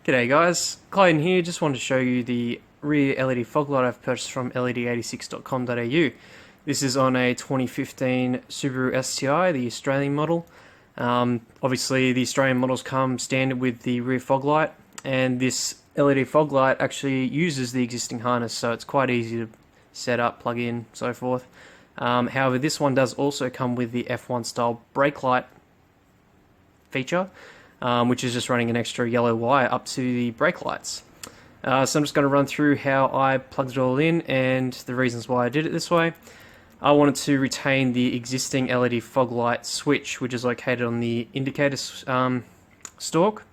G'day guys, Clayton here. Just wanted to show you the rear LED fog light I've purchased from led86.com.au. This is on a 2015 Subaru STI, the Australian model. Obviously the Australian models come standard with the rear fog light, and this LED fog light actually uses the existing harness, so it's quite easy to set up, plug in, so forth. However, this one does also come with the F1 style brake light feature, which is just running an extra yellow wire up to the brake lights. So I'm just going to run through how I plugged it all in and the reasons why I did it this way. I wanted to retain the existing LED fog light switch, which is located on the indicator stalk,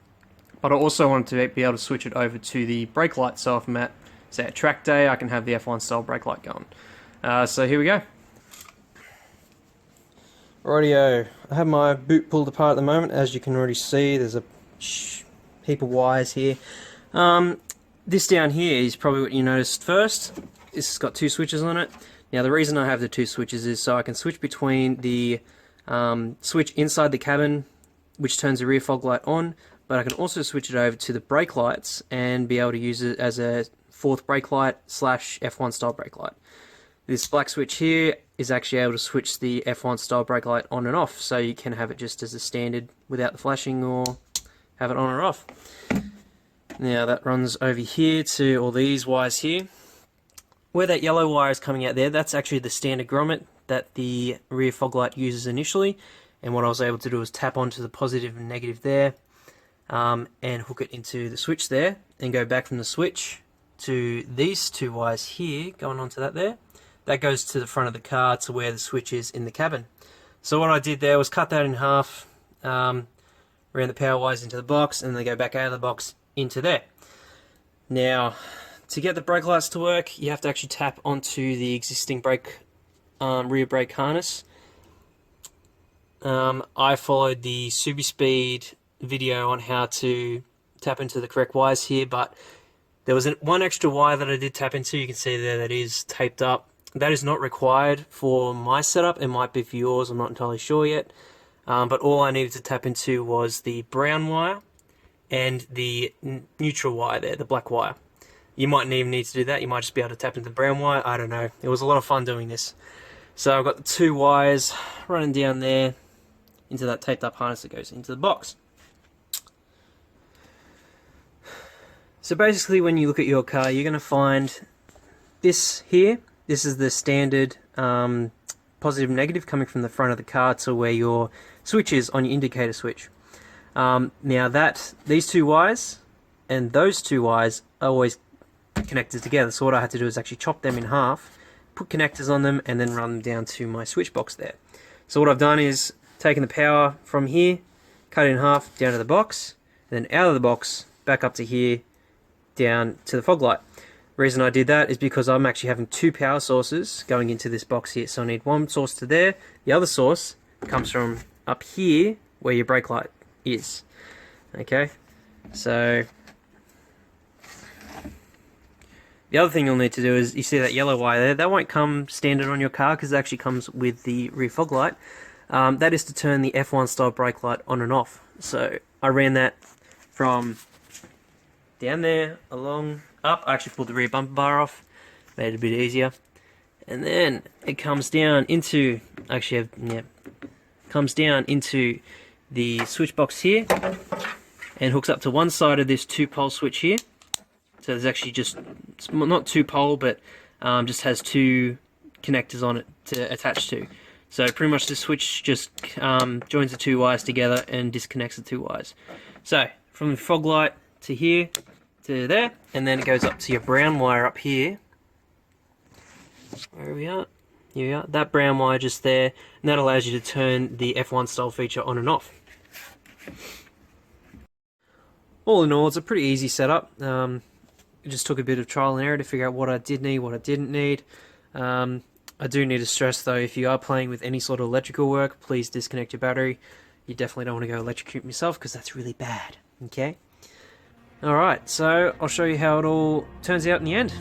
but I also wanted to be able to switch it over to the brake light, so if I'm at, say, a track day, I can have the F1 style brake light going. So here we go. Rightio, I have my boot pulled apart at the moment. As you can already see, there's a heap of wires here. This down here is probably what you noticed first. This has got two switches on it. Now the reason I have the two switches is so I can switch between the switch inside the cabin, which turns the rear fog light on, but I can also switch it over to the brake lights and be able to use it as a fourth brake light / F1 style brake light. This black switch here is actually able to switch the F1 style brake light on and off, so you can have it just as a standard without the flashing, or have it on or off. Now that runs over here to all these wires here. Where that yellow wire is coming out there, that's actually the standard grommet that the rear fog light uses initially, and what I was able to do was tap onto the positive and negative there, and hook it into the switch there, and go back from the switch to these two wires here, going onto that there. That goes to the front of the car to where the switch is in the cabin. So what I did there was cut that in half, ran the power wires into the box, and they go back out of the box into there. Now, to get the brake lights to work, you have to actually tap onto the existing brake, rear brake harness. I followed the SubiSpeed video on how to tap into the correct wires here, but there was one extra wire that I did tap into. You can see there that is taped up. That is not required for my setup. It might be for yours, I'm not entirely sure yet. But all I needed to tap into was the brown wire and the neutral wire there, the black wire. You mightn't even need to do that. You might just be able to tap into the brown wire. I don't know. It was a lot of fun doing this. So I've got the two wires running down there into that taped up harness that goes into the box. So basically, when you look at your car, you're going to find this here. This is the standard positive and negative coming from the front of the car to where your switch is on your indicator switch. Now these two wires and those two wires are always connected together, so what I had to do is actually chop them in half, put connectors on them, and then run them down to my switch box there. So what I've done is taken the power from here, cut it in half, down to the box, and then out of the box, back up to here, down to the fog light. Reason I did that is because I'm actually having two power sources going into this box here, so I need one source to there. The other source comes from up here where your brake light is. Okay, so the other thing you'll need to do is, you see that yellow wire there, that won't come standard on your car because it actually comes with the rear fog light. That is to turn the F1 style brake light on and off. So I ran that from down there along up. I actually pulled the rear bumper bar off, made it a bit easier, and then it comes down into comes down into the switch box here and hooks up to one side of this 2-pole switch here. So there's actually just, it's not 2-pole, but just has two connectors on it to attach to. So pretty much this switch just joins the two wires together and disconnects the two wires. So from the fog light to here to there, and then it goes up to your brown wire up here. Where are we at? Here we are. That brown wire just there, and that allows you to turn the F1 style feature on and off. All in all, it's a pretty easy setup. It just took a bit of trial and error to figure out what I did need, what I didn't need. I do need to stress though, if you are playing with any sort of electrical work, please disconnect your battery. You definitely don't want to go electrocute yourself, because that's really bad. Okay? Alright, so I'll show you how it all turns out in the end.